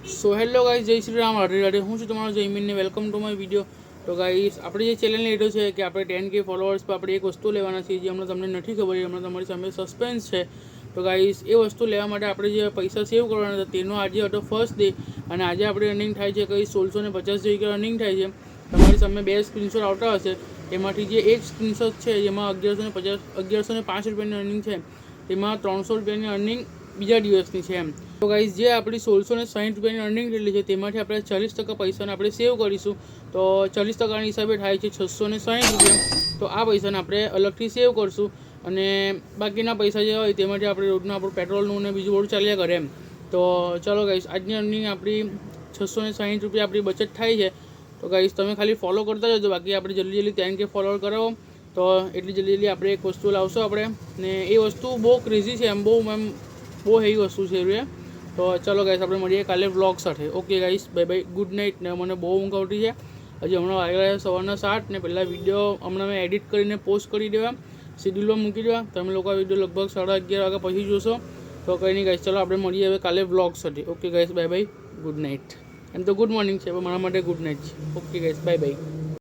So hello guys, જય શ્રી રામ, રાધે રાધે. હું છું તમારો જયમીન ને વેલકમ ટુ માય વિડીયો. તો ગાઈસ, આપણે જે ચેનલને લીધો છે કે આપણે 10K ફોલોઅર્સ પર આપણે એક વસ્તુ લેવાના છીએ જે હમણાં તમને નથી ખબર, હમણાં તમારી સામે સસ્પેન્સ છે. તો ગાઈસ, એ વસ્તુ લેવા માટે આપણે જે પૈસા સેવ કરવાના હતા તેનો આજે હતો ફર્સ્ટ ડે, અને આજે આપણે રનિંગ થાય છે કંઈ 1650 જેવી રનિંગ થાય છે. તમારી સામે 2 સ્ક્રીનશોટ આવતા હશે, એમાંથી જે એક સ્ક્રીનશોટ છે જેમાં 1105 રૂપિયાની રનિંગ છે, તેમાં 300 રૂપિયાની અર્નિંગ બીજા દિવસની છે એમ. તો ગાઈઝ, જે આપણી 1660 રૂપિયાની અર્નિંગ થયેલી છે તેમાંથી આપણે 40% પૈસાને આપણે સેવ કરીશું. તો 40%ના હિસાબે થાય છે 660 રૂપિયા. તો આ પૈસાને આપણે અલગથી સેવ કરશું, અને બાકીના પૈસા જે હોય તેમાંથી આપણે રોજનું આપણું પેટ્રોલનું ને બીજું બધું ચાલ્યા કરે એમ. તો ચલો ગાઈઝ, આજની અર્નિંગ આપણી 660 રૂપિયા આપણી બચત થાય છે. તો ગાઈઝ, તમે ખાલી ફોલો કરતા જજો, બાકી આપણે જલ્દી 10K ફોલોઅર કરાવો તો એટલી જલ્દી આપણે એક વસ્તુ લાવશો આપણે. ને એ વસ્તુ બહુ ક્રેઝી છે એમ, બહુ હેવી વસ્તુ છે એ. તો ચલો ગાઈસ, આપણે મળીએ કાલે વ્લોગ સાથે. Okay guys, bye bye, good night. ને મને બહુ ઊંઘ આવતી છે, હજી હમણાં વાગ્યા સવારના 7 ને પહેલાં વિડીયો હમણાં મેં એડિટ કરીને પોસ્ટ કરી દેવા, શેડ્યુલમાં મૂકી દેવા. તમે લોકો આ વિડીયો લગભગ 11:30 વાગ્યા પછી જોશો. તો કંઈ નહીં ગાઈસ, ચલો આપણે મળીએ હવે કાલે વ્લોગ સાથે. Okay guys, bye bye, good night. એમ તો ગુડ મોર્નિંગ છે, પણ મારા માટે ગુડ નાઇટ છે. Okay guys, bye by.